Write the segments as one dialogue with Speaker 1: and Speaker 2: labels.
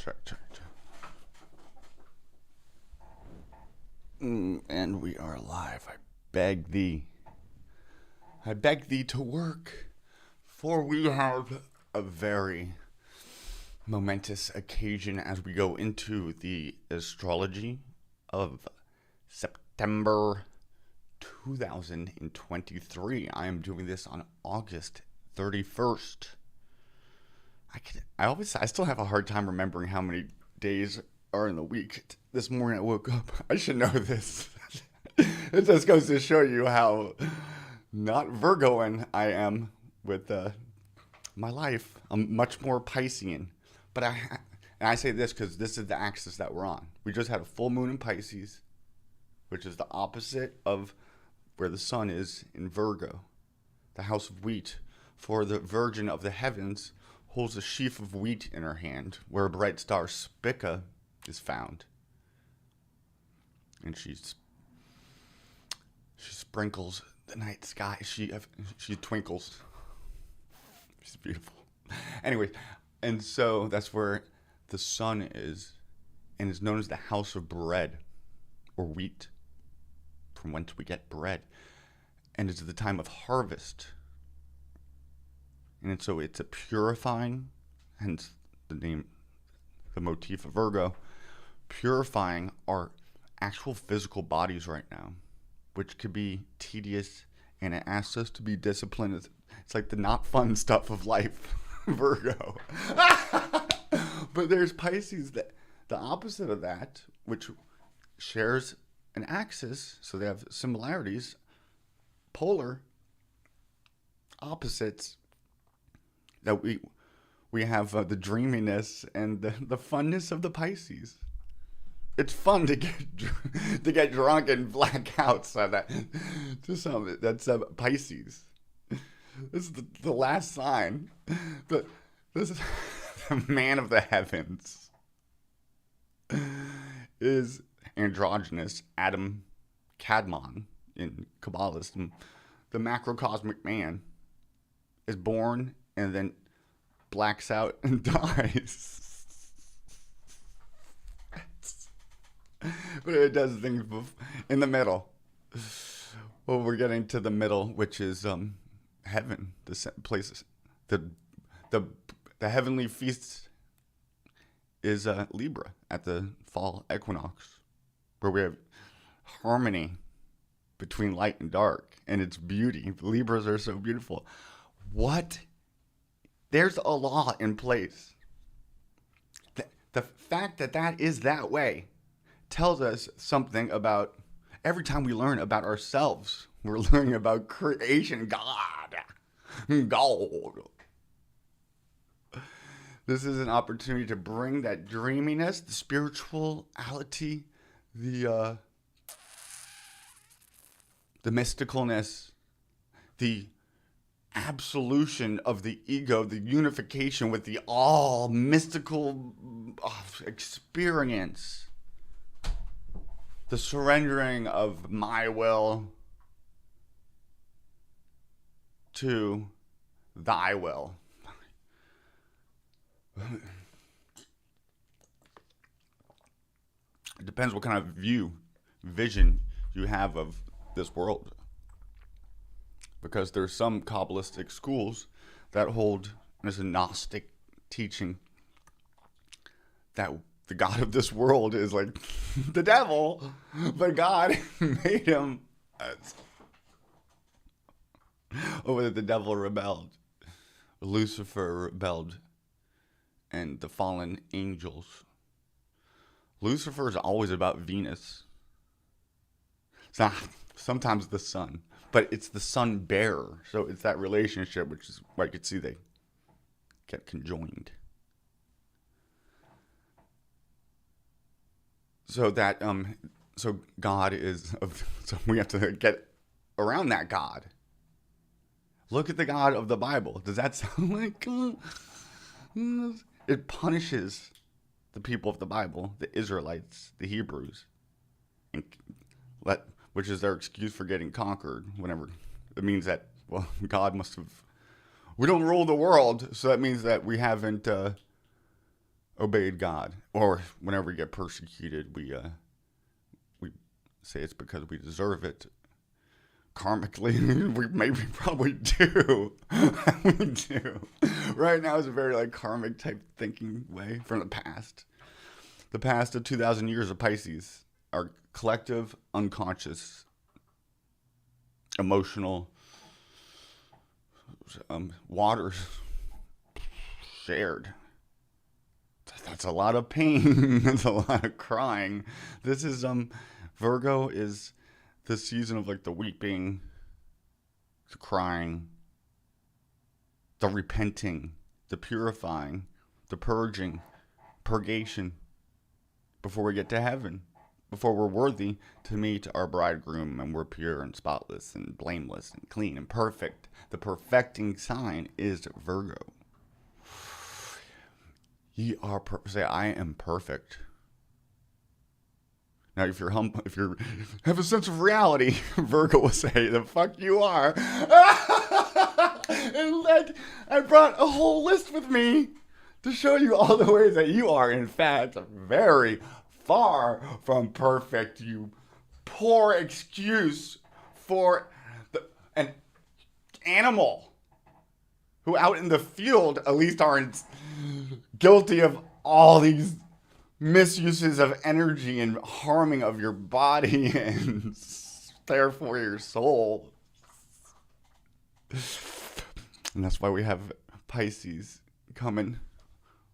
Speaker 1: Check. And we are live. I beg thee to work, for we have a very momentous occasion as we go into the astrology of September 2023. I am doing this on August 31st. I still have a hard time remembering how many days are in the week. This morning I woke up. I should know this. It just goes to show you how not Virgoan I am with my life. I'm much more Piscean. But I say this because this is the axis that we're on. We just had a full moon in Pisces, which is the opposite of where the sun is in Virgo, the house of wheat. For the Virgin of the heavens holds a sheaf of wheat in her hand, where a bright star Spica is found. And she sprinkles the night sky. She twinkles. She's beautiful. Anyway, and so that's where the sun is, and is known as the house of bread, or wheat, from whence we get bread. And it's the time of harvest. And so it's a purifying, hence the name, the motif of Virgo, purifying our actual physical bodies right now, which could be tedious, and it asks us to be disciplined. It's like the not fun stuff of life, Virgo. But there's Pisces, the opposite of that, which shares an axis, so they have similarities, polar opposites, that we have the dreaminess and the funness of the Pisces. It's fun to get drunk and black out. So that's Pisces. This is the last sign. But this is the man of the heavens. Is androgynous Adam Kadmon in Kabbalism. The macrocosmic man is born and then blacks out and dies. But it does things in the middle. Well, we're getting to the middle, which is heaven, the places. The heavenly feast is Libra at the fall equinox, where we have harmony between light and dark, and it's beauty. Libras are so beautiful. What? There's a law in place. The fact that is that way tells us something about, every time we learn about ourselves, we're learning about creation, God. This is an opportunity to bring that dreaminess, the spirituality, the mysticalness, the absolution of the ego, the unification with the all mystical experience, the surrendering of my will to thy will. It depends what kind of vision you have of this world. Because there's some Kabbalistic schools that hold, as a Gnostic teaching, that the God of this world is like the devil, but God made him the devil rebelled. Lucifer rebelled, and the fallen angels. Lucifer is always about Venus. Sometimes the sun. But it's the sun bearer, so it's that relationship, which is why you could see they get conjoined. So that so God is so we have to get around that God. Look at the God of the Bible. Does that sound like God? It punishes the people of the Bible, the Israelites, the Hebrews, and which is their excuse for getting conquered whenever. It means that, well, God must have... We don't rule the world, so that means that we haven't obeyed God, or whenever we get persecuted, we say it's because we deserve it. Karmically, we maybe probably do. We do. Right now is a very like karmic type thinking way from the past. The past of 2,000 years of Pisces, our collective, unconscious, emotional waters shared. That's a lot of pain. That's a lot of crying. This is Virgo is the season of like the weeping, the crying, the repenting, the purifying, the purging, purgation before we get to heaven, before we're worthy to meet our bridegroom and we're pure and spotless and blameless and clean and perfect. The perfecting sign is Virgo. Ye are say, I am perfect. Now, if you're if you have a sense of reality, Virgo will say, "The fuck you are." And like, I brought a whole list with me to show you all the ways that you are, in fact, very far from perfect. You poor excuse for an animal who out in the field at least aren't guilty of all these misuses of energy and harming of your body and therefore your soul. And that's why we have Pisces coming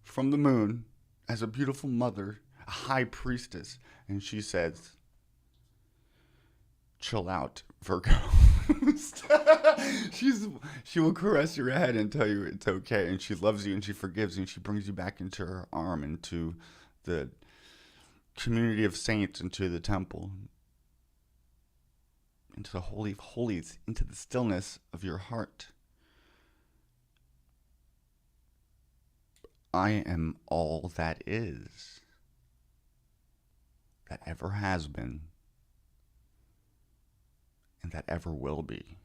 Speaker 1: from the moon as a beautiful mother, a high priestess, and she says, chill out, Virgo. She will caress your head and tell you it's okay, and she loves you and she forgives you and she brings you back into her arm, into the community of saints, into the temple, into the holy of holies, into the stillness of your heart. I am all that is, that ever has been, and that ever will be.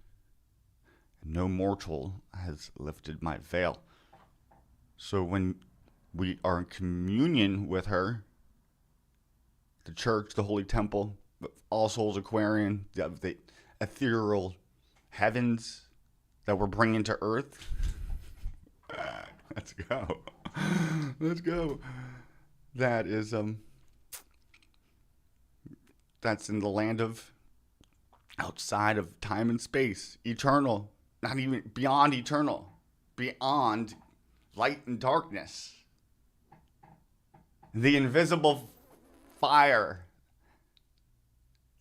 Speaker 1: No mortal has lifted my veil. So when we are in communion with her, the church, the holy temple, all Souls Aquarian, the ethereal heavens that we're bringing to earth. Let's go. Let's go. That is, that's in the land of outside of time and space, eternal, not even beyond eternal, beyond light and darkness. The invisible fire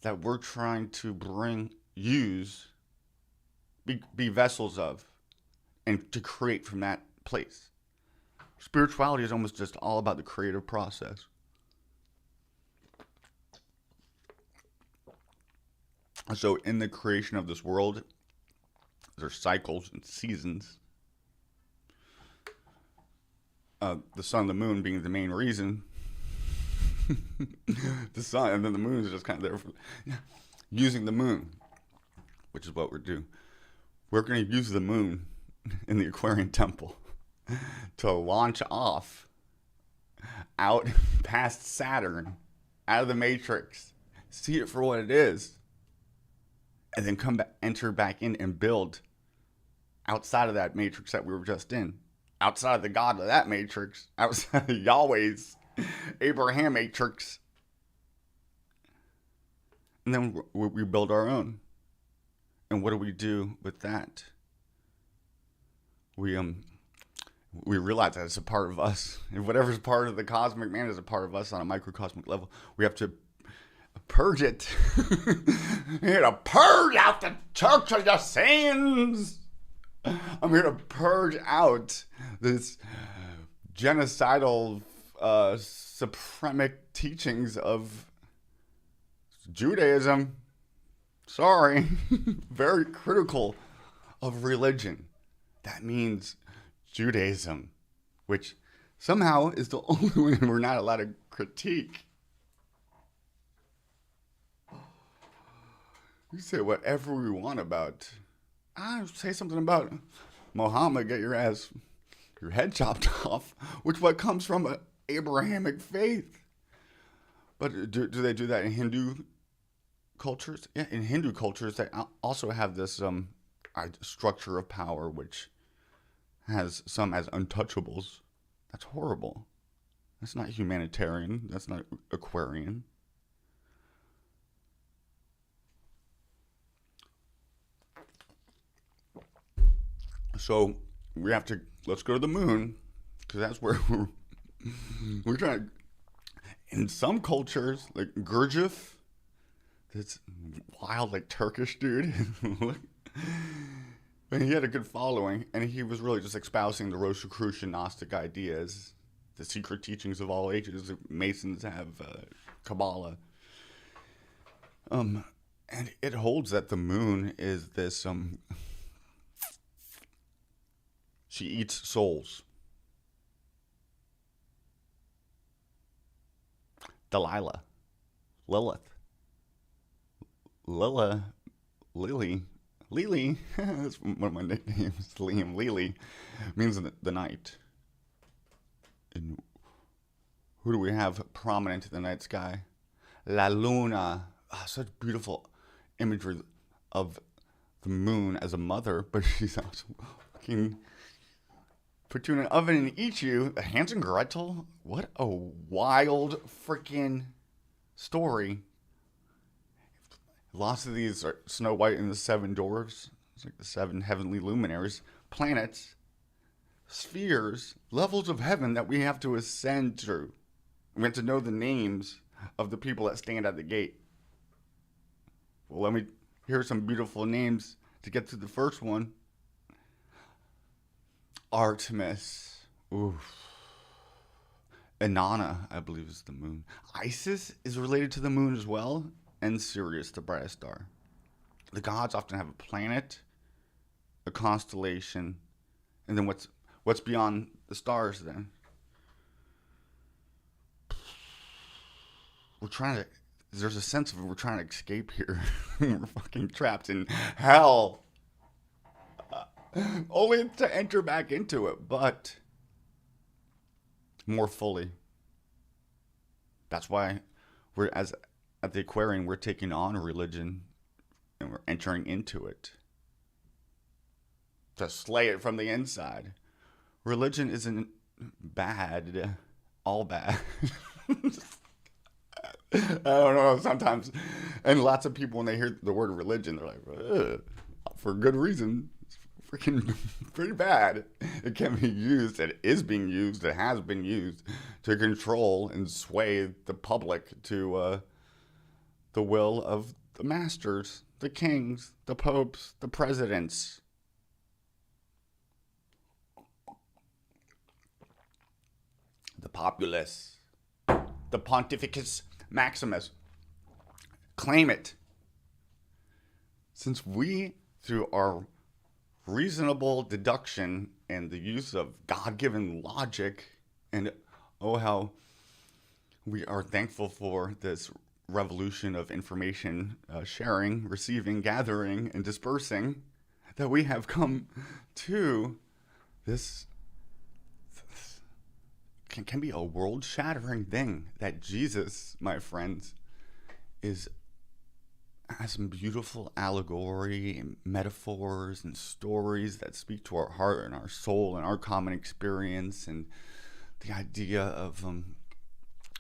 Speaker 1: that we're trying to use, be vessels of, and to create from that place. Spirituality is almost just all about the creative process. So in the creation of this world, there's cycles and seasons. The sun, the moon being the main reason. The sun, and then the moon is just kind of there for using the moon, which is what we're doing. We're going to use the moon in the Aquarian Temple to launch off out past Saturn, out of the matrix, see it for what it is, and then come back, enter back in and build outside of that matrix that we were just in, outside of the God of that matrix, outside of Yahweh's Abraham matrix. And then we build our own. And what do we do with that? We realize that it's a part of us. And whatever's part of the cosmic man is a part of us on a microcosmic level. We have to purge it. I'm here to purge out the church of your sins. I'm here to purge out this genocidal, supremic teachings of Judaism. Sorry. Very critical of religion. That means Judaism, which somehow is the only one we're not allowed to critique. You say whatever we want about. Say something about Muhammad, get your head chopped off, which what comes from Abrahamic faith. But do they do that in Hindu cultures? Yeah, in Hindu cultures, they also have this structure of power, which has some as untouchables. That's horrible. That's not humanitarian. That's not Aquarian. So let's go to the moon, because that's where we're trying to, in some cultures, like Gurdjieff, this wild, like Turkish dude, and he had a good following, and he was really just espousing the Rosicrucian Gnostic ideas, the secret teachings of all ages. Masons have Kabbalah. And it holds that the moon is this, she eats souls. Delilah, Lilith, Lily, that's one of my nicknames, Liam. Lily means the night. And who do we have prominent in the night sky? La Luna. Such beautiful imagery of the moon as a mother, but she's also fucking put you in an oven and eat you. Hansel and Gretel? What a wild freaking story. Lots of these are Snow White and the Seven Dwarfs. It's like the seven heavenly luminaries, planets, spheres, levels of heaven that we have to ascend through. We have to know the names of the people that stand at the gate. Well, here are some beautiful names to get to the first one. Artemis. Oof. Inanna, I believe, is the moon. Isis is related to the moon as well. And Sirius, the brightest star. The gods often have a planet, a constellation, and then what's beyond the stars then? There's a sense of we're trying to escape here. We're fucking trapped in hell. Only to enter back into it, but more fully. That's why at the Aquarian, we're taking on religion and we're entering into it to slay it from the inside. Religion isn't bad, all bad. I don't know, sometimes, and lots of people, when they hear the word religion, they're like, ugh, for good reason. It's freaking pretty bad. It can be used, it is being used, it has been used to control and sway the public to the will of the masters, the kings, the popes, the presidents. The populace, the Pontificus Maximus. Claim it. Since we, through our reasonable deduction and the use of God-given logic, and oh, how we are thankful for this revolution of information sharing, receiving, gathering, and dispersing, that we have come to this can be a world-shattering thing, that Jesus, my friends, has some beautiful allegory and metaphors and stories that speak to our heart and our soul and our common experience, and the idea of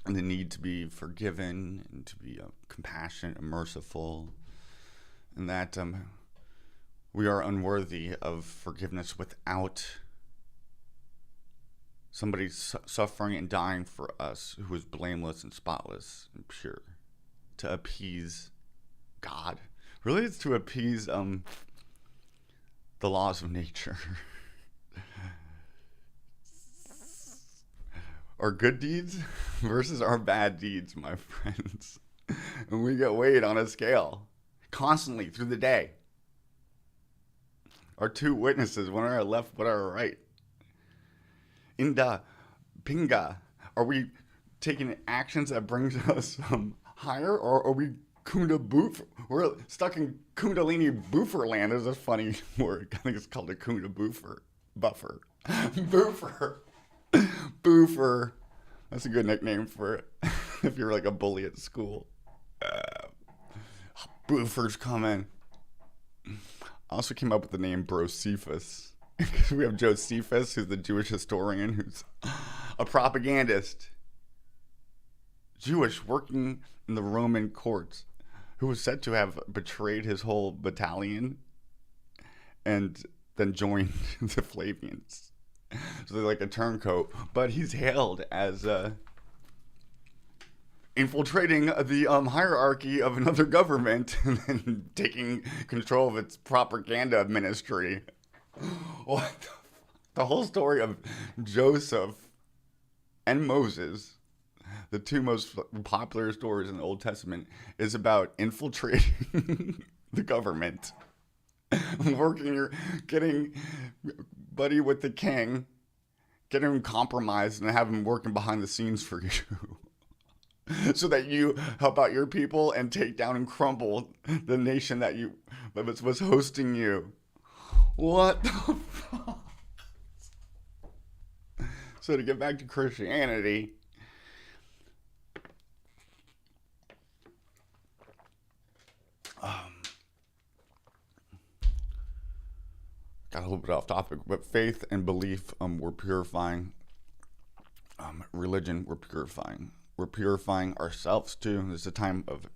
Speaker 1: the need to be forgiven and to be compassionate and merciful, and that we are unworthy of forgiveness without somebody suffering and dying for us who is blameless and spotless and pure, to appease God. Really, it's to appease the laws of nature. Our good deeds versus our bad deeds, my friends. And we get weighed on a scale constantly through the day. Our two witnesses, one on our left, one on our right. Inda, Pinga, are we taking actions that brings us higher, or are we we're stuck in Kundalini Boofer land? There's a funny word. I think it's called a Kunda Boofer. Boofer. Boofer. That's a good nickname for it. If you're like a bully at school. Boofers coming. I also came up with the name Brocephus. Because we have Josephus, who's the Jewish historian, who's a propagandist. Jewish, working in the Roman courts, who was said to have betrayed his whole battalion and then joined the Flavians. So they're like a turncoat. But he's hailed as infiltrating the hierarchy of another government and then taking control of its propaganda ministry. What the whole story of Joseph and Moses, the two most popular stories in the Old Testament, is about infiltrating the government, getting buddy with the king, getting him compromised, and have him working behind the scenes for you, so that you help out your people and take down and crumble the nation that was hosting you. What the fuck? So to get back to Christianity, got a little bit off topic, but faith and belief were purifying. Religion, we're purifying. We're purifying ourselves too. It's a time of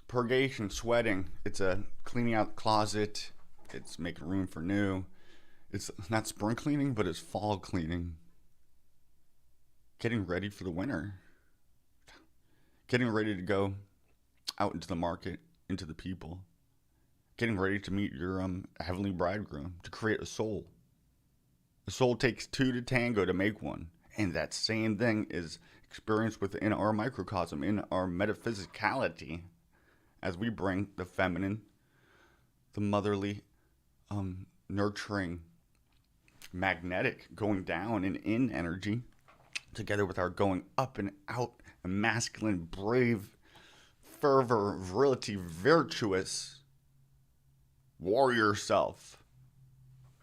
Speaker 1: purgation, sweating. It's a cleaning out the closet. It's making room for new. It's not spring cleaning, but it's fall cleaning. Getting ready for the winter. Getting ready to go out into the market, into the people. Getting ready to meet your heavenly bridegroom, to create a soul. A soul takes two to tango to make one. And that same thing is experienced within our microcosm, in our metaphysicality, as we bring the feminine, the motherly, nurturing, magnetic, going down and in energy, together with our going up and out, a masculine, brave, fervor, virility, virtuous, warrior self.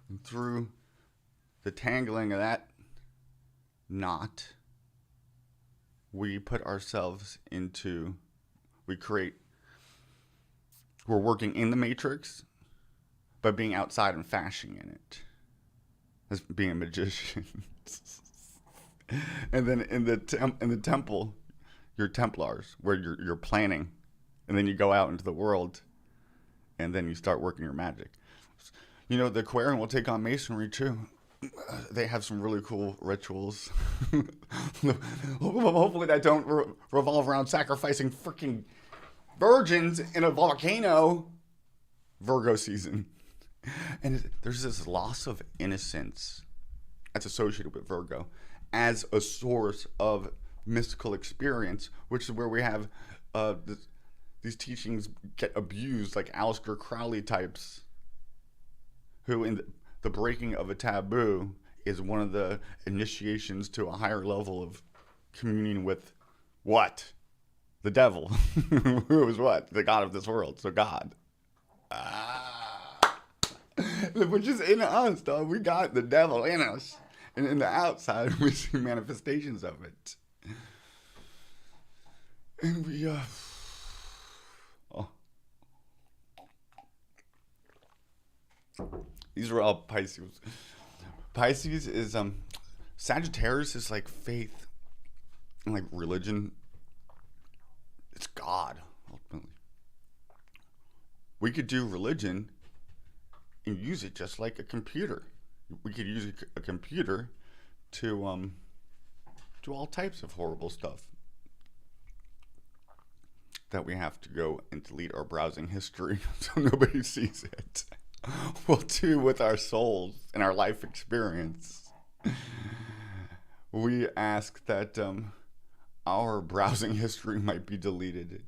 Speaker 1: And through the tangling of that knot, we put ourselves into, we're working in the matrix, but being outside and fashioning in it, as being a magician. And then in the temple, you're Templars, where you're planning, and then you go out into the world, and then you start working your magic. You know, the Aquarian will take on Masonry too. They have some really cool rituals. Hopefully that don't revolve around sacrificing freaking virgins in a volcano. Virgo season. And there's this loss of innocence that's associated with Virgo as a source of mystical experience, which is where we have these teachings get abused, like Aleister Crowley types, who in the breaking of a taboo is one of the initiations to a higher level of communion with what? The devil. Who is what? The God of this world. So God. Which is in us, dog. We got the devil in us. And in the outside, we see manifestations of it. And we, these are all Pisces. Pisces is, Sagittarius is like faith and like religion. It's God, ultimately. We could do religion and use it just like a computer. We could use a computer to do all types of horrible stuff that we have to go and delete our browsing history so nobody sees it. We'll do with our souls and our life experience. We ask that our browsing history might be deleted,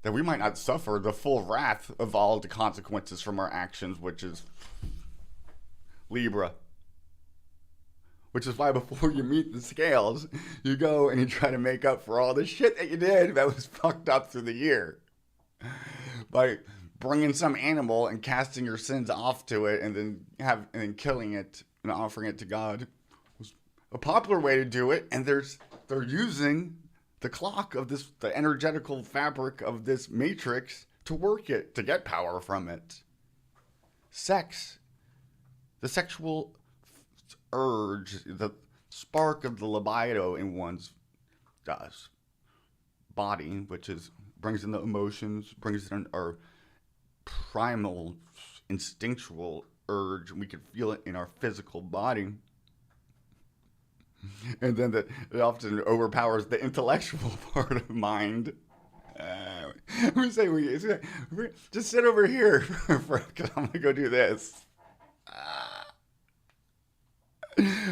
Speaker 1: that we might not suffer the full wrath of all the consequences from our actions, which is Libra. Which is why before you meet the scales, you go and you try to make up for all the shit that you did that was fucked up through the year. By bringing some animal and casting your sins off to it and then killing it and offering it to God. a popular way to do it, and they're using the clock of the energetical fabric of this matrix to work it, to get power from it. Sex, the sexual urge, the spark of the libido in one's body, which brings in the emotions, brings in our primal, instinctual urge. We can feel it in our physical body. And then it often overpowers the intellectual part of mind. We say, just sit over here because I'm going to go do this.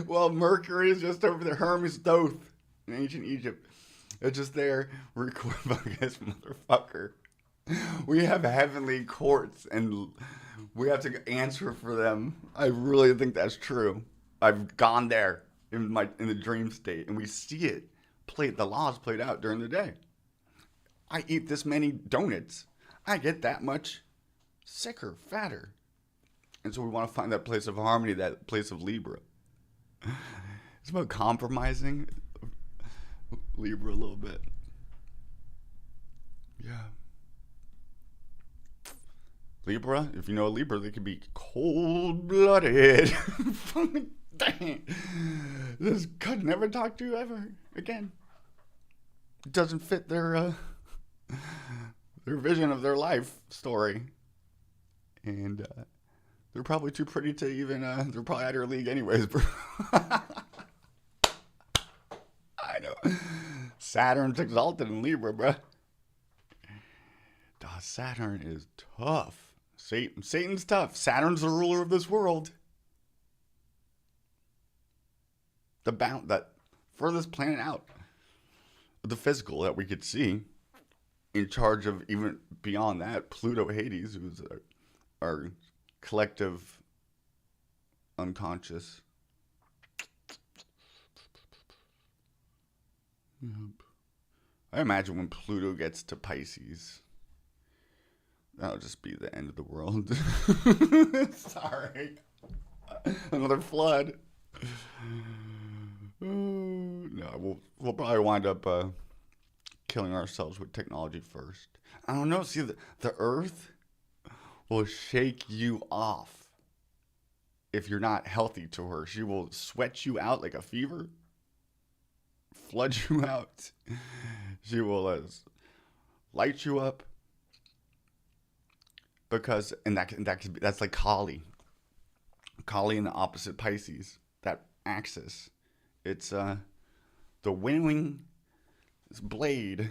Speaker 1: Well, Mercury is just over there. Hermes Thoth in ancient Egypt. It's just there. Recording this motherfucker. We have heavenly courts and we have to answer for them. I really think that's true. I've gone there in the dream state, and we see it the laws played out during the day. I eat this many donuts, I get that much sicker, fatter. And so we want to find that place of harmony, that place of Libra. It's about compromising Libra a little bit. Yeah. Libra, if you know a Libra, they can be cold-blooded. Dang. This could never talk to you ever again. It doesn't fit their vision of their life story. And they're probably too pretty to even, they're probably out of your league anyways, bro. I know. Saturn's exalted in Libra, bro. Saturn is tough. Satan's tough. Saturn's the ruler of this world. That furthest planet out of the physical that we could see, in charge of even beyond that, Pluto Hades, who's our collective unconscious. Yep. I imagine when Pluto gets to Pisces, that'll just be the end of the world. Sorry. Another flood. No, we'll probably wind up killing ourselves with technology first. I don't know. See, the Earth will shake you off if you're not healthy to her. She will sweat you out like a fever, flood you out. She will light you up. Because, and that's like Kali. Kali in the opposite Pisces. That axis. It's the winnowing blade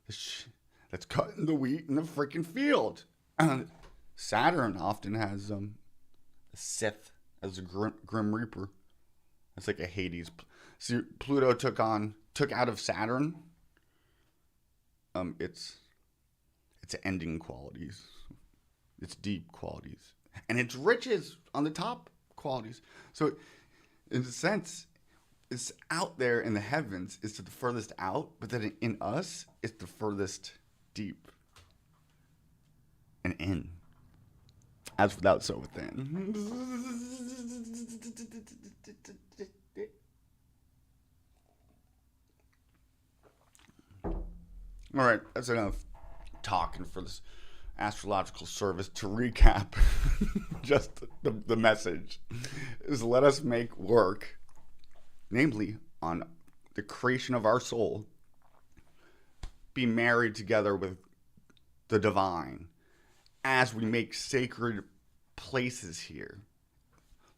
Speaker 1: that's cutting the wheat in the freaking field. Saturn often has a Sith as a Grim Reaper. It's like a Hades. See, Pluto took out of Saturn. Its ending qualities. Its deep qualities. And its riches on the top qualities. So, in a sense, it's out there in the heavens. It's the furthest out. But then in us, it's the furthest deep. And in. As without, so within. All right, that's enough talking for this astrological service. To recap, just the message is: let us make work, namely on the creation of our soul, be married together with the divine as we make sacred places here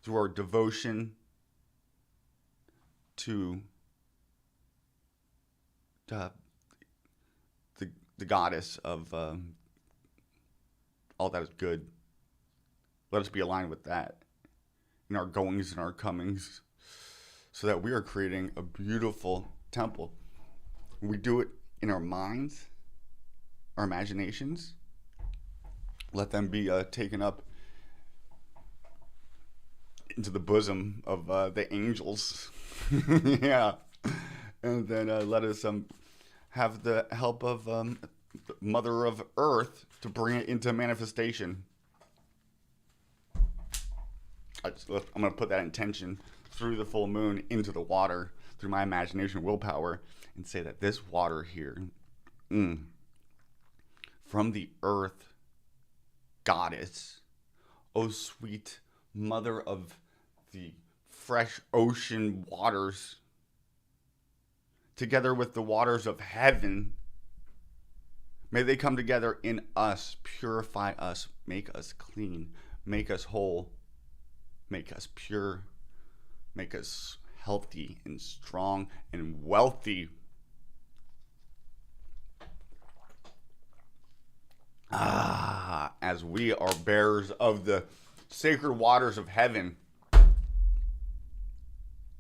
Speaker 1: through our devotion to the goddess of all that is good. Let us be aligned with that in our goings and our comings, so that we are creating a beautiful temple. We do it in our minds, our imaginations. Let them be taken up into the bosom of the angels. Yeah. And then let us have the help of Mother of Earth to bring it into manifestation. I'm going to put that intention through the full moon into the water through my imagination, willpower, and say that this water here, from the earth goddess, oh sweet mother of the fresh ocean waters, together with the waters of heaven, may they come together in us, purify us, make us clean, make us whole, make us pure, make us healthy and strong and wealthy. As we are bearers of the sacred waters of heaven,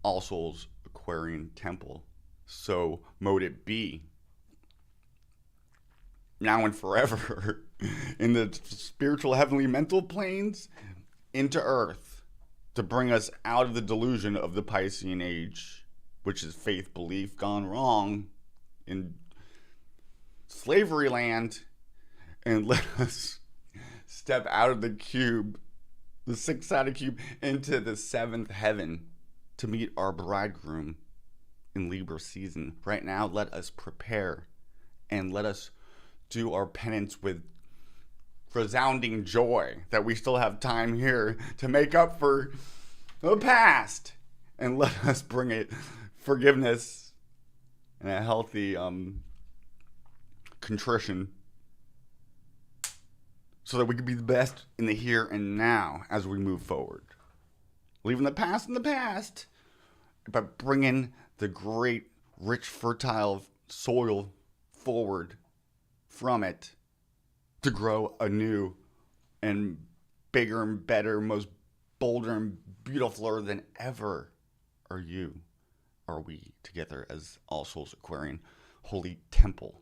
Speaker 1: All Souls Aquarian Temple, so mote it be. Now and forever, in the spiritual, heavenly, mental planes, into earth, to bring us out of the delusion of the Piscean Age, which is faith, belief gone wrong in slavery land, and let us step out of the cube, the six-sided cube, into the seventh heaven to meet our bridegroom in Libra season. Right now, let us prepare and let us do our penance with resounding joy that we still have time here to make up for the past, and let us bring it forgiveness and a healthy contrition, so that we can be the best in the here and now as we move forward. Leaving the past in the past, but bringing the great, rich, fertile soil forward from it to grow anew and bigger and better, most bolder and beautifuler than ever are we together as All Souls Aquarian Holy Temple.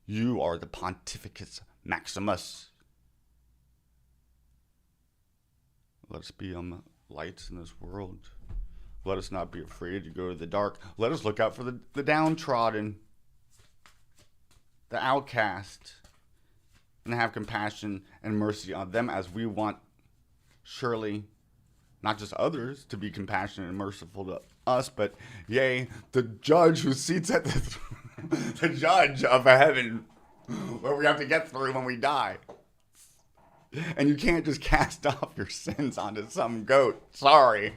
Speaker 1: You are the Pontificus Maximus. Let us be lights in this world. Let us not be afraid to go to the dark. Let us look out for the downtrodden, the outcast, and have compassion and mercy on them, as we want, surely, not just others to be compassionate and merciful to us, but yea, the judge who seats at the judge of a heaven where we have to get through when we die. And you can't just cast off your sins onto some goat. Sorry.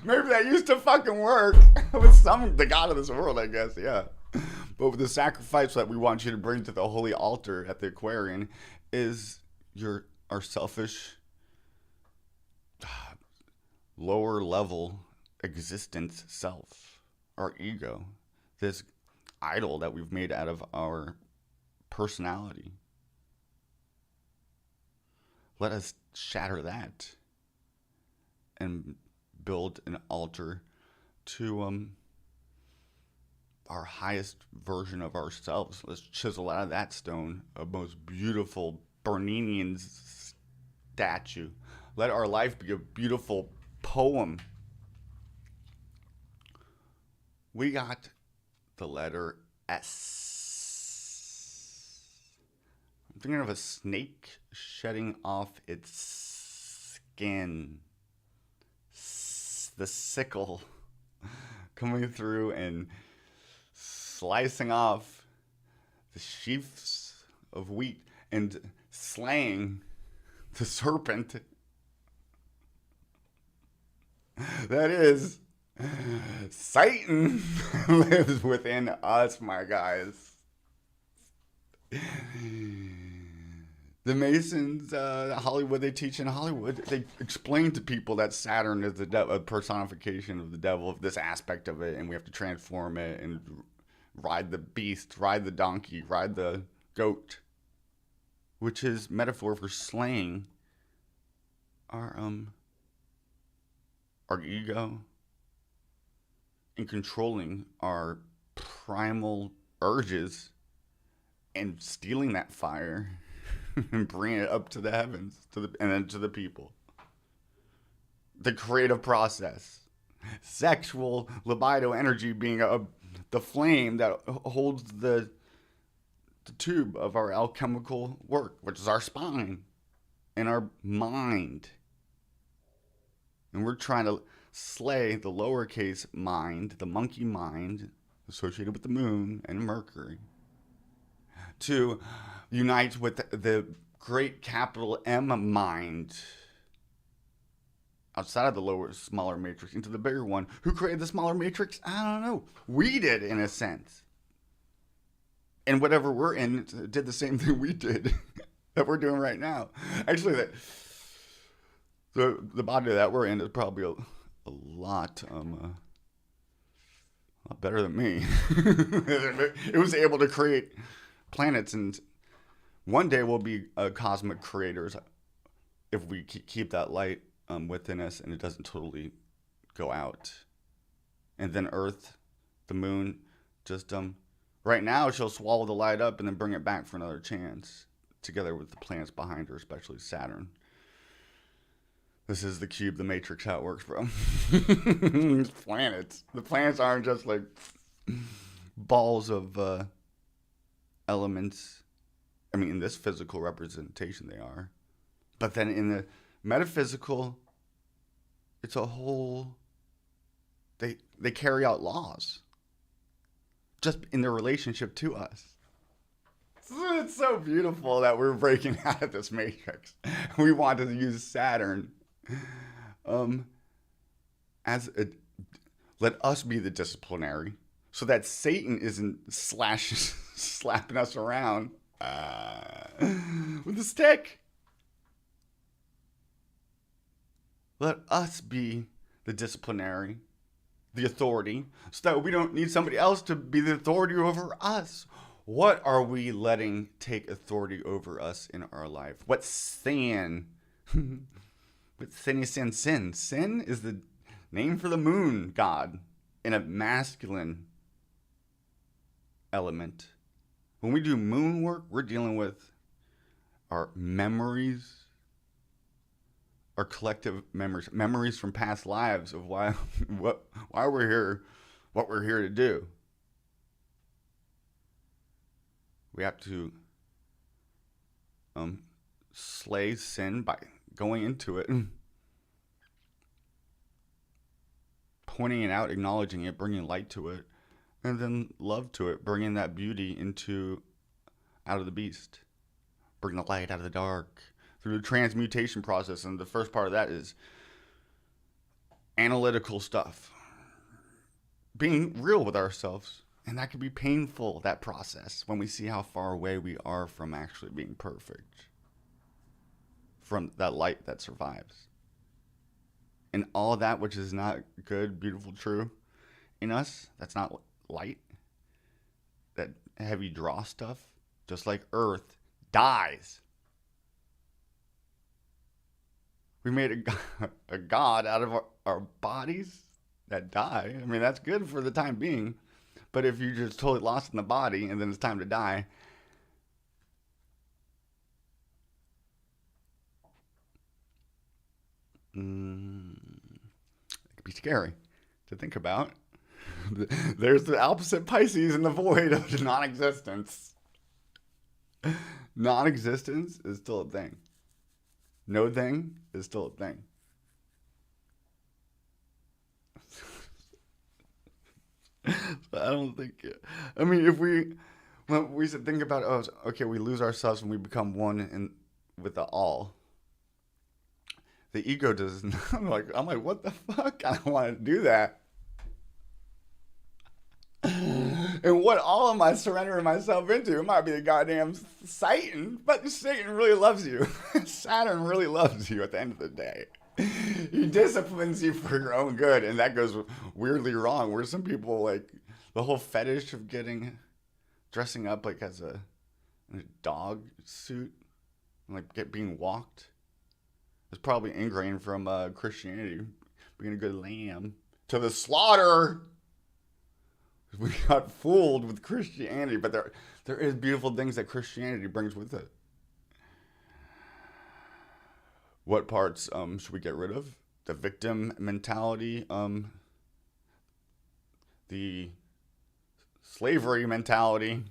Speaker 1: Maybe that used to fucking work with the god of this world, I guess, yeah. But with the sacrifice that we want you to bring to the holy altar at the Aquarian is our selfish, lower level existence self, our ego, this idol that we've made out of our personality. Let us shatter that and build an altar to our highest version of ourselves. Let's chisel out of that stone a most beautiful Berninian statue. Let our life be a beautiful poem. We got the letter S. I'm thinking of a snake shedding off its skin. The sickle coming through and slicing off the sheaths of wheat and slaying the serpent that is Satan lives within us, my guys. The Masons, Hollywood, they teach in Hollywood, they explain to people that Saturn is a personification of the devil, this aspect of it, and we have to transform it and ride the beast, ride the donkey, ride the goat, which is metaphor for slaying our ego and controlling our primal urges and stealing that fire and bringing it up to the heavens, and then to the people. The creative process. Sexual libido energy being the flame that holds the tube of our alchemical work, which is our spine and our mind. And we're trying to slay the lowercase mind, the monkey mind associated with the moon and Mercury, to unite with the great capital M mind outside of the lower, smaller matrix into the bigger one. Who created the smaller matrix? I don't know. We did, in a sense. And whatever we're in did the same thing we did that we're doing right now. Actually, the body that we're in is probably a lot better than me. It was able to create planets, and one day we'll be cosmic creators if we keep that light within us and it doesn't totally go out. And then Earth, the moon, just right now she'll swallow the light up and then bring it back for another chance, together with the planets behind her, especially Saturn. This is the cube, the matrix, how it works, bro. These planets. The planets aren't just like balls of elements. I mean, in this physical representation they are. But then in the metaphysical, it's a whole... They carry out laws. Just in their relationship to us. It's so beautiful that we're breaking out of this matrix. We want to use Saturn let us be the disciplinary, so that Satan isn't slapping us around with a stick. Let us be the disciplinary, the authority, so that we don't need somebody else to be the authority over us. What are we letting take authority over us in our life? What sin? What sin is sin? Sin is the name for the moon god in a masculine element. When we do moon work, we're dealing with our memories, our collective memories from past lives of why we're here, what we're here to do. We have to slay sin by going into it, pointing it out, acknowledging it, bringing light to it, and then love to it, bringing that beauty out of the beast, bring the light out of the dark through the transmutation process. And the first part of that is analytical stuff, being real with ourselves. And that can be painful, that process, when we see how far away we are from actually being perfect, from that light that survives. And all that which is not good, beautiful, true in us, that's not light, that heavy draw stuff, just like Earth, dies. We made a god out of our bodies that die. I mean, that's good for the time being. But if you're just totally lost in the body and then it's time to die, it could be scary to think about. There's the opposite Pisces in the void of non-existence. Non-existence is still a thing. No thing is still a thing. I don't think... I mean, when we think about, okay, we lose ourselves and we become one with the all. The ego does not... I'm like, what the fuck? I don't want to do that. And what all am I surrendering myself into? It might be a goddamn Satan, but Satan really loves you. Saturn really loves you at the end of the day. He disciplines you for your own good, and that goes weirdly wrong. Where some people, like, the whole fetish of dressing up like as a dog suit, and like being walked, is probably ingrained from Christianity, being a good lamb to the slaughter. We got fooled with Christianity, but there is beautiful things that Christianity brings with it. What parts should we get rid of? The victim mentality, the slavery mentality,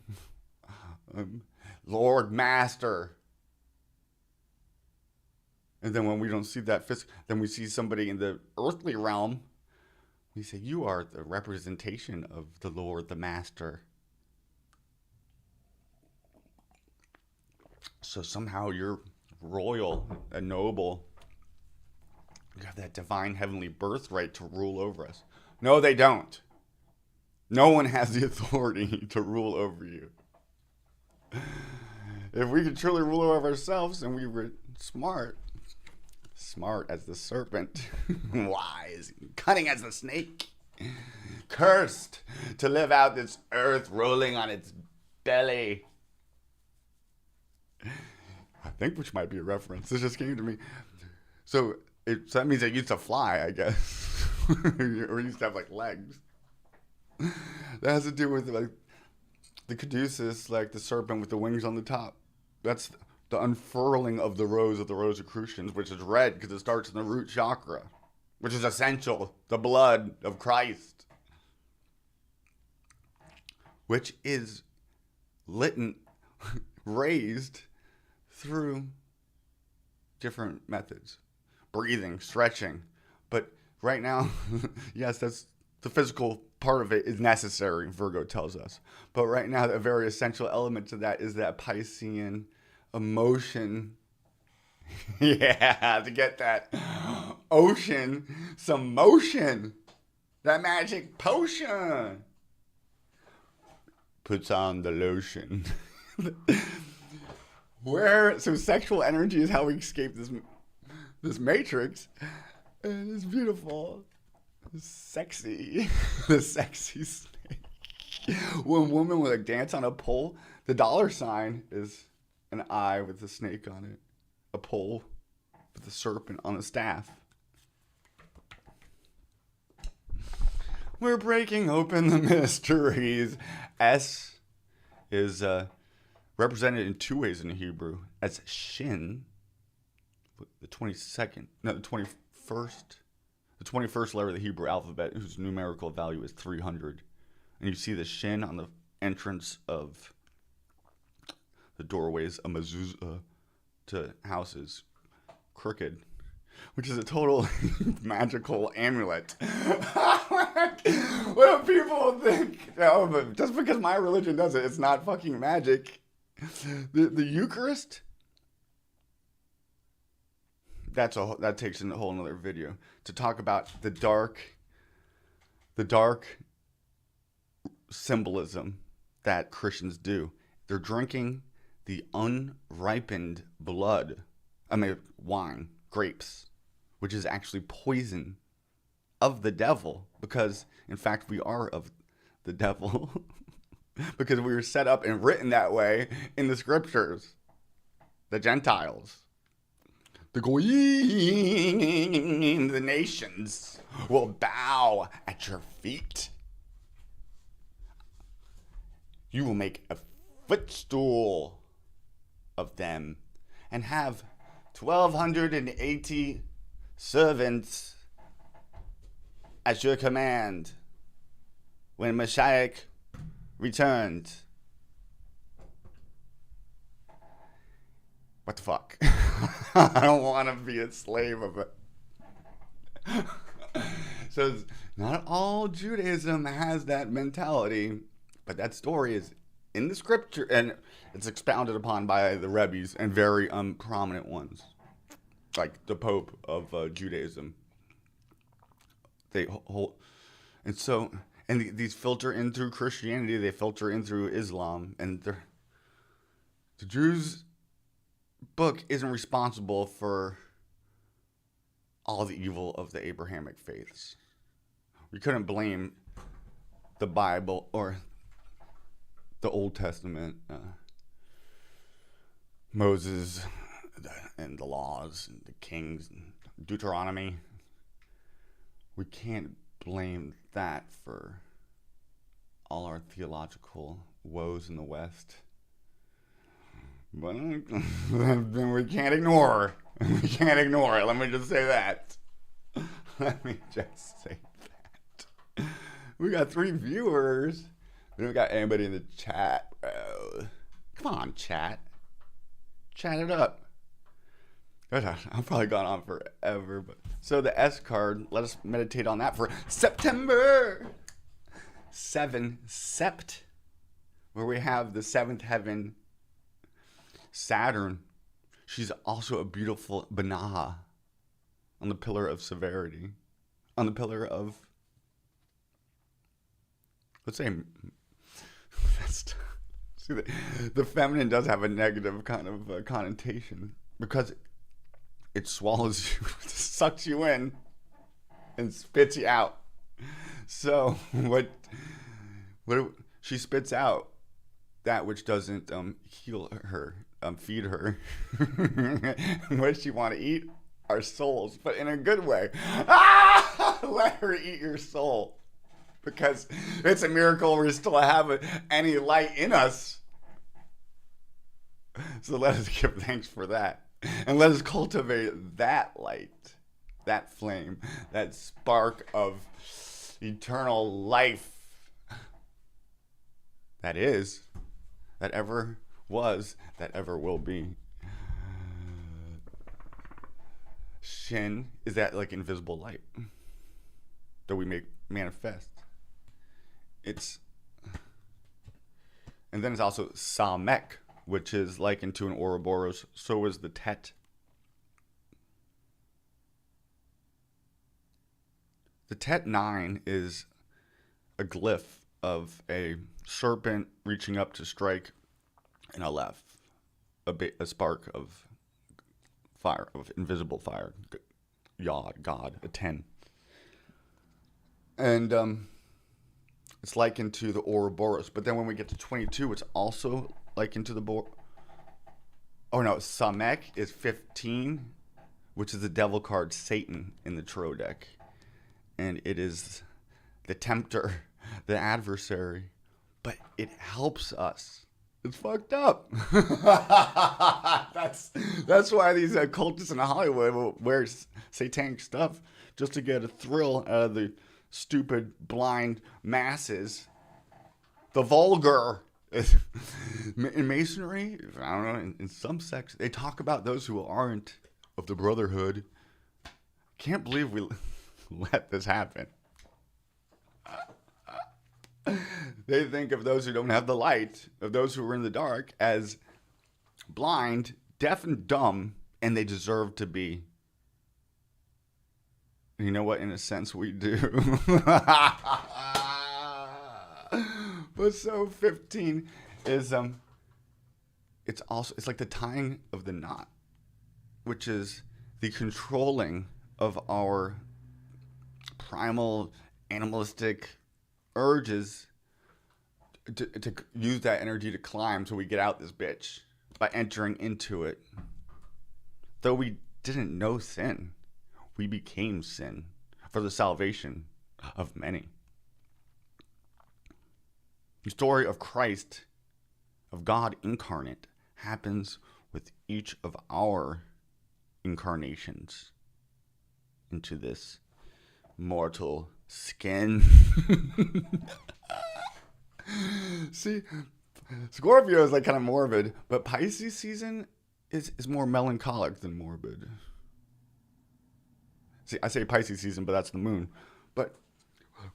Speaker 1: Lord Master. And then when we don't see that then we see somebody in the earthly realm We say, you are the representation of the Lord, the Master. So somehow you're royal and noble. You have that divine heavenly birthright to rule over us. No, they don't. No one has the authority to rule over you. If we could truly rule over ourselves and we were smart as the serpent, wise, cunning as the snake, cursed to live out this earth rolling on its belly. I think which might be a reference. This just came to me. So that means it used to fly, I guess. Or used to have like legs. That has to do with like the caduceus, like the serpent with the wings on the top. That's the unfurling of the Rosicrucians, which is red because it starts in the root chakra, which is essential, the blood of Christ, which is raised through different methods, breathing, stretching. But right now, yes, that's the physical part of it is necessary, Virgo tells us. But right now, a very essential element to that is that Piscean emotion. Yeah, to get that ocean, some motion. That magic potion. Puts on the lotion. So sexual energy is how we escape this matrix. And it's beautiful. It's sexy. The sexy snake. When women would like dance on a pole, the $sign is an eye with a snake on it. A pole with a serpent on a staff. We're breaking open the mysteries. S is represented in two ways in Hebrew. As shin, the 21st letter of the Hebrew alphabet, whose numerical value is 300. And you see the shin on the entrance of the doorways, a mezuzah to houses, crooked, which is a total magical amulet. What do people think? Oh, but just because my religion does it, it's not fucking magic. The Eucharist, that takes in a whole another video to talk about the dark symbolism that Christians do. They're drinking the unripened wine, grapes, which is actually poison of the devil, because in fact we are of the devil. Because we were set up and written that way in the scriptures. The Gentiles, the goyim, the nations will bow at your feet. You will make a footstool of them and have 1,280 servants at your command when Mashiach returned. What the fuck? I don't want to be a slave of it. So not all Judaism has that mentality, but that story is in the scripture, and it's expounded upon by the Rebbes and very prominent ones, like the Pope of Judaism. They hold, and so, and these filter in through Christianity, they filter in through Islam, and the Jews' book isn't responsible for all the evil of the Abrahamic faiths. We couldn't blame the Bible or the Old Testament, Moses and the laws and the kings and Deuteronomy. We can't blame that for all our theological woes in the West. But then we can't ignore. We can't ignore it. Let me just say that. Let me just say that. We got 3 viewers. We don't got anybody in the chat, bro. Come on, chat. Chat it up. I'm probably gone on forever. But so the S card, let us meditate on that for September. 7 Sept, where we have the seventh heaven, Saturn. She's also a beautiful Banaha on the pillar of severity, on the pillar of, let's say, see, the feminine does have a negative kind of connotation because it swallows you, sucks you in, and spits you out. So what she spits out that which doesn't heal her, feed her. What does she want to eat? Our souls, but in a good way. Let her eat your soul, because it's a miracle we still have any light in us. So let us give thanks for that, and let us cultivate that light, that flame, that spark of eternal life that is, that ever was, that ever will be. Shin is that like invisible light that we make manifest. And then it's also Samek, which is likened to an Ouroboros. So is the Tet. The Tet 9 is a glyph of a serpent reaching up to strike an Aleph, a spark of fire, of invisible fire. Yod, God, a 10. And it's likened to the Ouroboros. But then when we get to 22, it's also likened to the Samek is 15, which is the devil card Satan in the Tarot deck. And it is the tempter, the adversary. But it helps us. It's fucked up. That's why these cultists in Hollywood will wear satanic stuff, just to get a thrill out of the stupid, blind masses. The vulgar. In Masonry, I don't know, in some sects, they talk about those who aren't of the brotherhood. Can't believe we let this happen. They think of those who don't have the light, of those who are in the dark, as blind, deaf, and dumb, and they deserve to be. You know what? In a sense, we do. But so 15 is it's like the tying of the knot, which is the controlling of our primal animalistic urges to use that energy to climb, so we get out this bitch by entering into it. Though we didn't know sin, we became sin for the salvation of many. The story of Christ, of God incarnate, happens with each of our incarnations into this mortal skin. See, Scorpio is like kind of morbid, but Pisces season is more melancholic than morbid. See, I say Pisces season, but that's the moon. But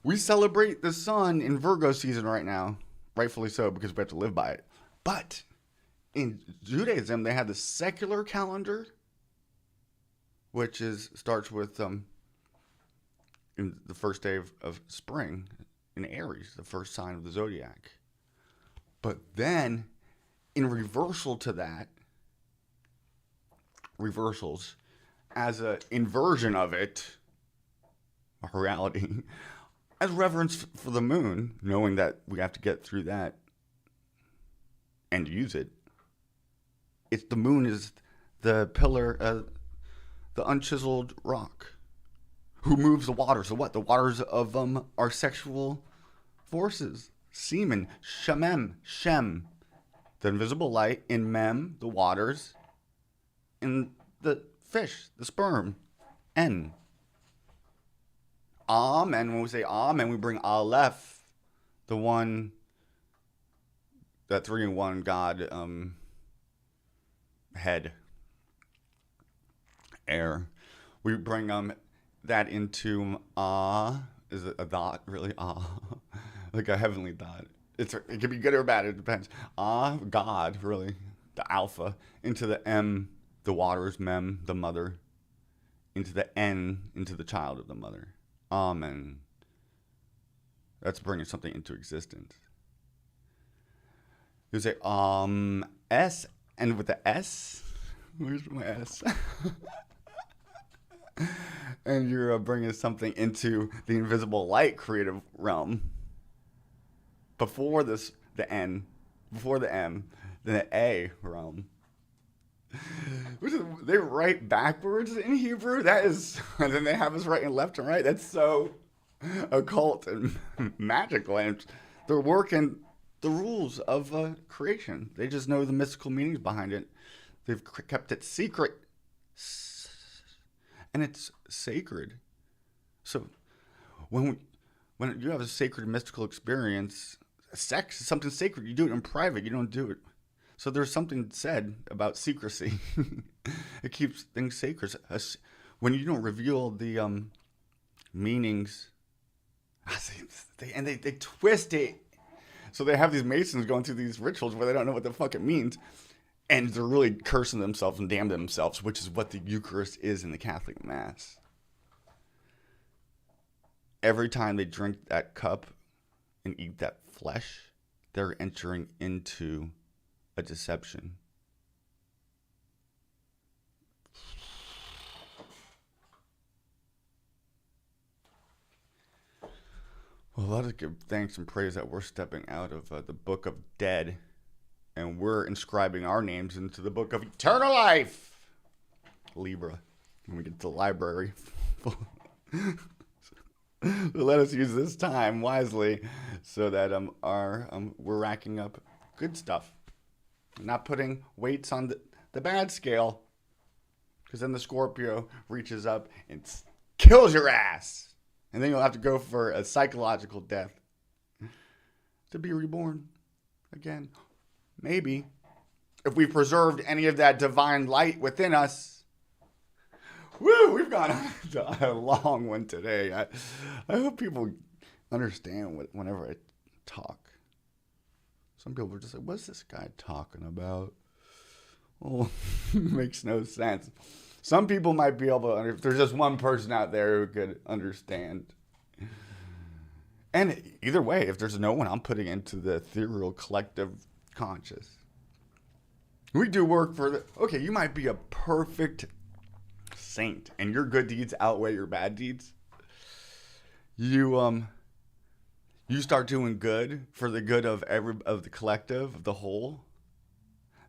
Speaker 1: we celebrate the sun in Virgo season right now, rightfully so, because we have to live by it. But in Judaism, they have the secular calendar, which starts with in the first day of spring in Aries, the first sign of the zodiac. But then, in reversal to that, reversals, as an inversion of it, a reality, as reverence for the moon, knowing that we have to get through that and use it. It's the moon is the pillar, the unchiseled rock, who moves the water. So what? The waters of our sexual forces. Semen, Shemem, Shem, the invisible light. In Mem, the waters. In the fish, the sperm, En. And when we say and we bring Aleph, the one, that 3-in-1 God head. air. We bring that into is it a dot really? Like a heavenly dot. It can be good or bad. It depends. God, really, the alpha, into the M, the waters, mem, the mother, into the N, into the child of the mother. Amen. That's bringing something into existence. You say S, and with the S, where's my S? And you're bringing something into the invisible light creative realm. Before this, the N, before the M, then the A realm. They write backwards in Hebrew. That is, and then they have us writing left and right. That's so occult and magical, and they're working the rules of creation. They just know the mystical meanings behind it. They've kept it secret, and it's sacred. So when you have a sacred mystical experience, sex is something sacred. You do it in private. You don't do it. So there's something said about secrecy. It keeps things sacred. When you don't reveal the meanings, they twist it. So they have these Masons going through these rituals where they don't know what the fuck it means. And they're really cursing themselves and damning themselves, which is what the Eucharist is in the Catholic Mass. Every time they drink that cup and eat that flesh, they're entering into a deception. Well, let us give thanks and praise that we're stepping out of the book of dead, and we're inscribing our names into the book of eternal life. Libra. When we get to the library. Let us use this time wisely so that we're racking up good stuff. Not putting weights on the bad scale, because then the Scorpio reaches up and kills your ass. And then you'll have to go for a psychological death to be reborn again. Maybe. If we preserved any of that divine light within us. Woo, we've gone on a long one today. I hope people understand whenever I talk. Some people are just like, what's this guy talking about? Well, makes no sense. Some people might be able to, if there's just one person out there who could understand. And either way, if there's no one, I'm putting into the ethereal collective conscious. We do work for okay, you might be a perfect saint and your good deeds outweigh your bad deeds. You start doing good for the good of the collective, of the whole.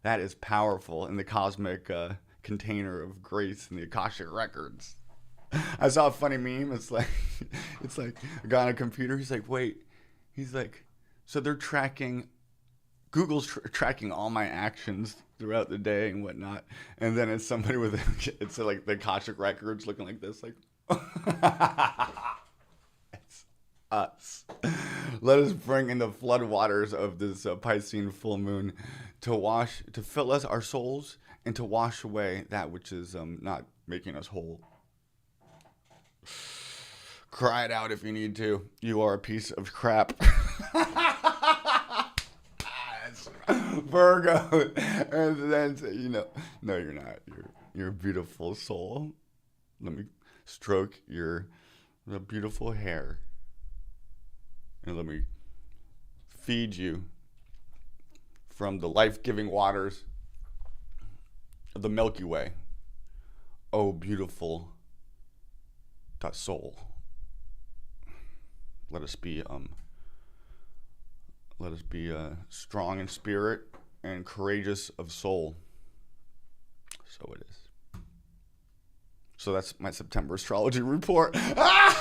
Speaker 1: That is powerful in the cosmic container of grace in the Akashic records. I saw a funny meme. It's like a guy on a computer. He's like, so they're tracking, Google's tracking all my actions throughout the day and whatnot. And then it's somebody with, it's like the Akashic records looking like this, like, it's us. Let us bring in the floodwaters of this Piscean full moon to fill us, our souls, and to wash away that which is not making us whole. Cry it out if you need to. You are a piece of crap. Virgo. And then, no, you're not. You're a beautiful soul. Let me stroke the beautiful hair. And let me feed you from the life-giving waters of the Milky Way. Oh, beautiful soul. Let us be strong in spirit and courageous of soul. So it is. So that's my September astrology report. I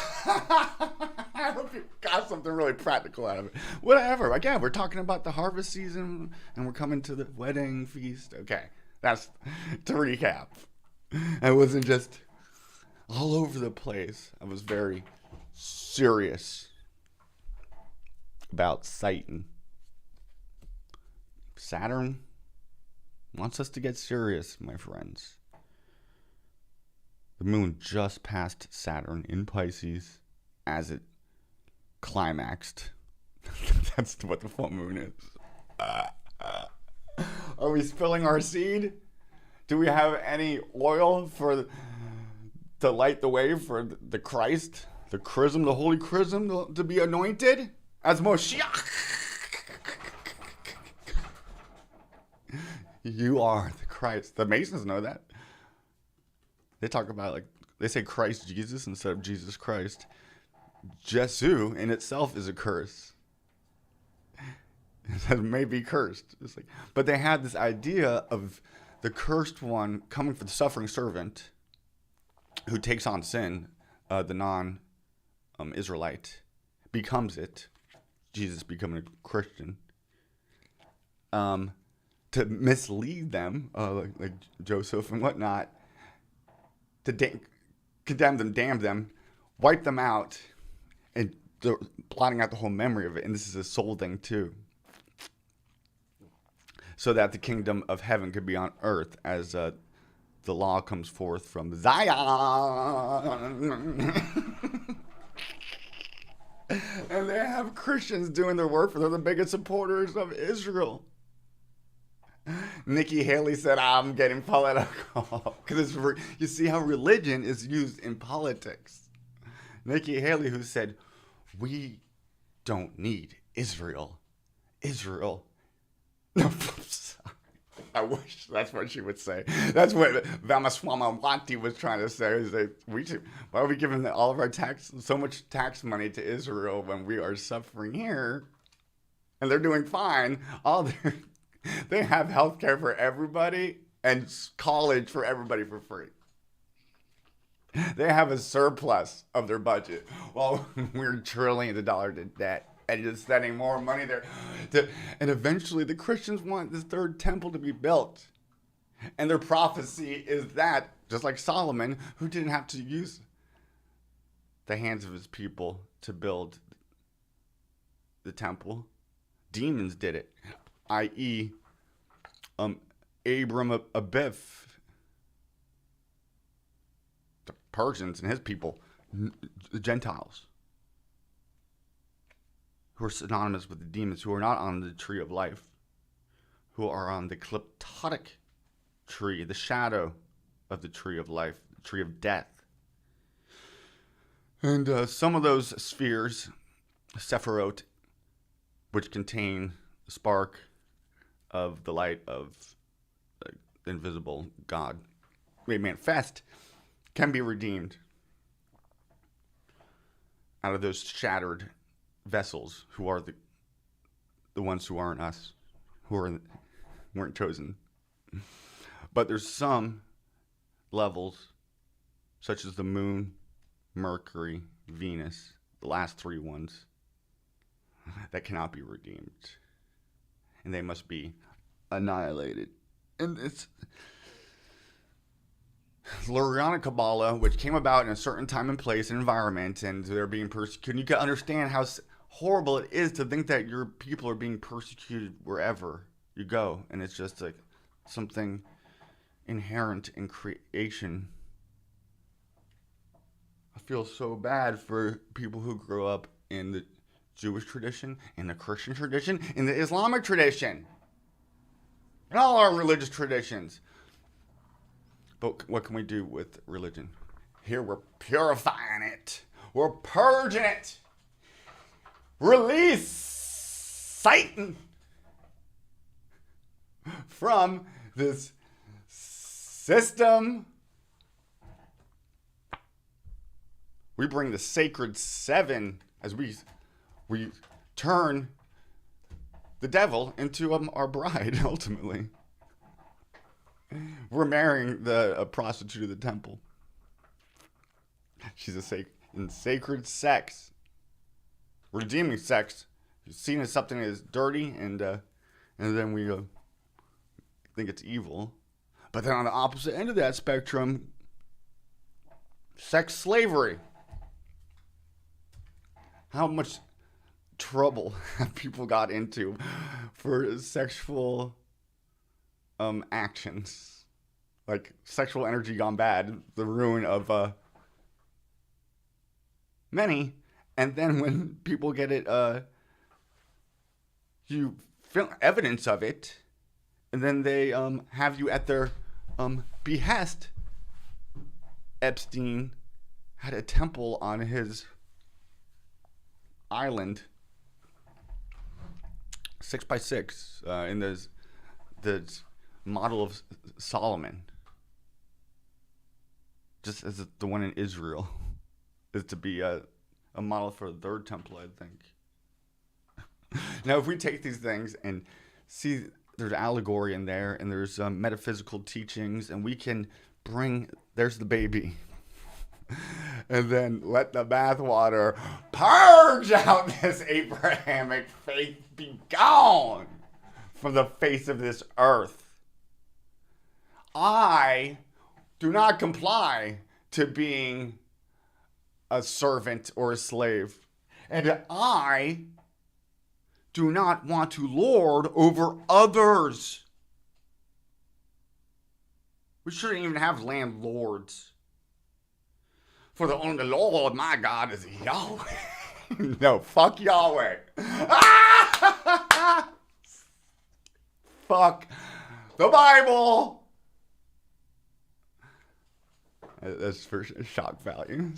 Speaker 1: hope you got something really practical out of it. Whatever. Again, we're talking about the harvest season and we're coming to the wedding feast. Okay. That's to recap. I wasn't just all over the place. I was very serious about Satan. Saturn wants us to get serious, my friends. The moon just passed Saturn in Pisces as it climaxed. That's what the full moon is. Are we spilling our seed? Do we have any oil to light the way for the Christ, the chrism, the holy chrism to be anointed as Moshiach? You are the Christ. The Masons know that. They talk about, they say Christ Jesus instead of Jesus Christ. Jesu in itself is a curse. It may be cursed. But they had this idea of the cursed one coming for the suffering servant who takes on sin, the non-Israelite, becomes it, Jesus becoming a Christian, to mislead them, like Joseph and whatnot, to condemn them, damn them, wipe them out, and they're blotting out the whole memory of it. And this is a soul thing too. So that the kingdom of heaven could be on earth as the law comes forth from Zion. And they have Christians doing their work, for they're the biggest supporters of Israel. Nikki Haley said, I'm getting political. Because you see how religion is used in politics. Nikki Haley, who said, we don't need Israel. Israel. No, I wish that's what she would say. That's what Ramaswamy was trying to say. Is that why are we giving all of our so much tax money to Israel when we are suffering here, and they're doing fine? They have health care for everybody and college for everybody for free. They have a surplus of their budget while we're trillions of dollars in debt. And just spending more money there. And eventually the Christians want this third temple to be built. And their prophecy is that, just like Solomon, who didn't have to use the hands of his people to build the temple, demons did it. I.e., Abram Abif, the Persians and his people, the Gentiles, who are synonymous with the demons, who are not on the tree of life, who are on the kleptotic tree, the shadow of the tree of life, the tree of death. And some of those spheres, Sephirot, which contain the spark of the light of the invisible God made manifest, can be redeemed out of those shattered vessels, who are the ones who aren't us, weren't chosen. But there's some levels, such as the moon, Mercury, Venus, the last three ones, that cannot be redeemed, and they must be annihilated. And it's Lurianic Kabbalah, which came about in a certain time and place and environment, and they're being persecuted. You can understand how horrible it is to think that your people are being persecuted wherever you go, and it's just like something inherent in creation. I feel so bad for people who grow up in the Jewish tradition, in the Christian tradition, in the Islamic tradition, and all our religious traditions. But what can we do with religion? Here we're purifying it. We're purging it. Release Satan from this system. We bring the sacred seven as we turn the devil into our bride, ultimately. We're marrying a prostitute of the temple. She's in sacred sex. Redeeming sex, seen as something that is dirty, and then we think it's evil. But then on the opposite end of that spectrum, sex slavery. How much trouble have people got into for sexual actions, like sexual energy gone bad, the ruin of many. And then when people get it, you film evidence of it, and then they have you at their behest. Epstein had a temple on his island, 6x6, in the model of Solomon, just as the one in Israel is to be a model for the third temple, I think. Now, if we take these things and see there's allegory in there, and there's metaphysical teachings, and we can bring, there's the baby, and then let the bathwater purge out this Abrahamic faith, be gone from the face of this earth. I do not comply to being a servant or a slave, and I do not want to lord over others. We shouldn't even have landlords. For the only Lord, my God, is Yahweh. No, fuck Yahweh. Fuck the Bible. That's for shock value.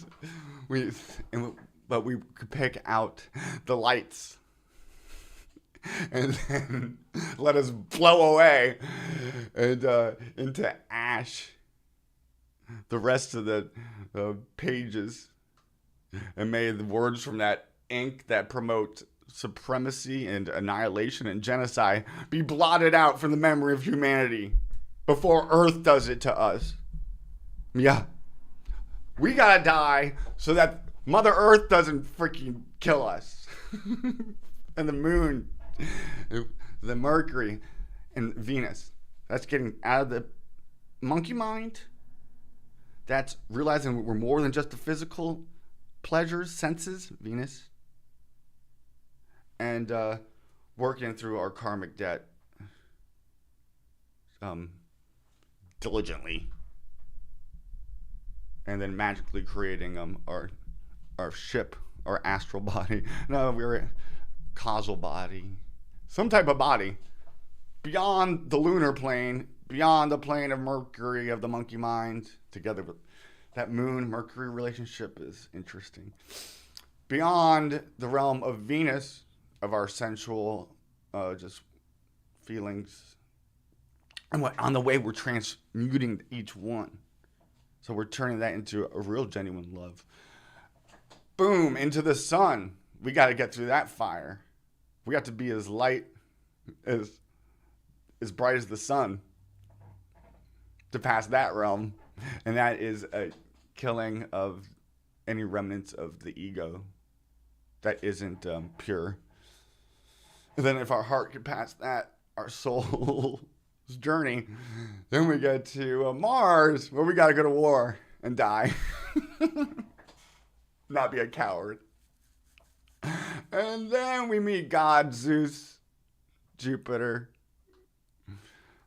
Speaker 1: But we could pick out the lights and then let us blow away and into ash the rest of the pages, and may the words from that ink that promote supremacy and annihilation and genocide be blotted out from the memory of humanity before Earth does it to us. Yeah, we gotta die so that Mother Earth doesn't freaking kill us. And the moon, the Mercury, and Venus. That's getting out of the monkey mind. That's realizing we're more than just the physical pleasures, senses, Venus. And working through our karmic debt diligently. And then magically creating our ship, our astral body. No, we're a causal body. Some type of body beyond the lunar plane, beyond the plane of Mercury, of the monkey mind, together with that moon-Mercury relationship is interesting. Beyond the realm of Venus, of our sensual just feelings. And on the way, we're transmuting each one. So we're turning that into a real genuine love. Boom, into the sun. We got to get through that fire. We got to be as light, as bright as the sun to pass that realm. And that is a killing of any remnants of the ego that isn't pure. And then if our heart could pass that, our soul's journey, then we get to Mars, where we got to go to war and die. Not be a coward. And then we meet God, Zeus, Jupiter,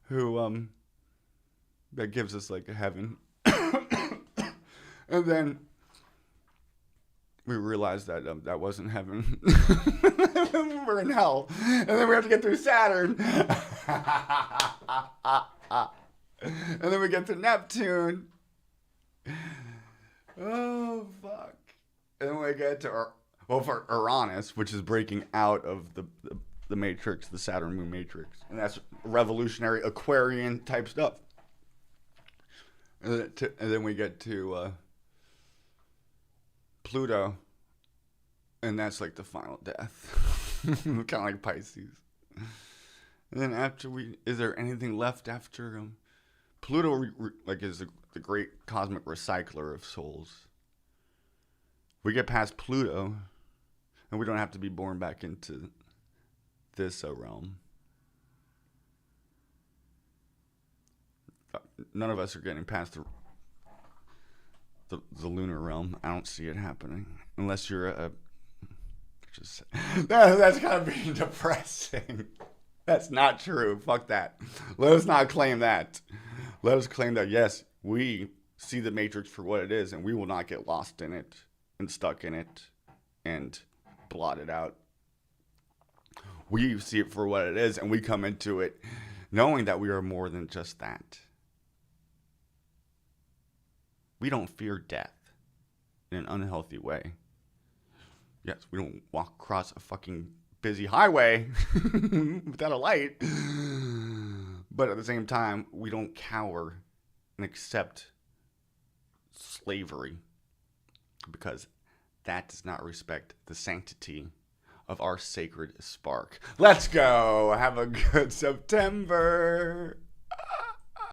Speaker 1: who that gives us like a heaven. And then we realize that that wasn't heaven. We're in hell. And then we have to get through Saturn. And then we get to Neptune. Oh, fuck. And then we get to for Uranus, which is breaking out of the matrix, the Saturn moon matrix. And that's revolutionary Aquarian type stuff. And then we get to Pluto. And that's like the final death. Kind of like Pisces. And then after is there anything left after Pluto? Is the great cosmic recycler of souls. We get past Pluto, and we don't have to be born back into this realm. None of us are getting past the lunar realm. I don't see it happening unless you're that's kind of being depressing. That's not true. Fuck that. Let us not claim that. Let us claim that, yes, we see the matrix for what it is, and we will not get lost in it and stuck in it and blot it out. We see it for what it is, and we come into it knowing that we are more than just that. We don't fear death in an unhealthy way. Yes, we don't walk across a fucking busy highway without a light. But at the same time, we don't cower and accept slavery, because that does not respect the sanctity of our sacred spark. Let's go. Have a good September.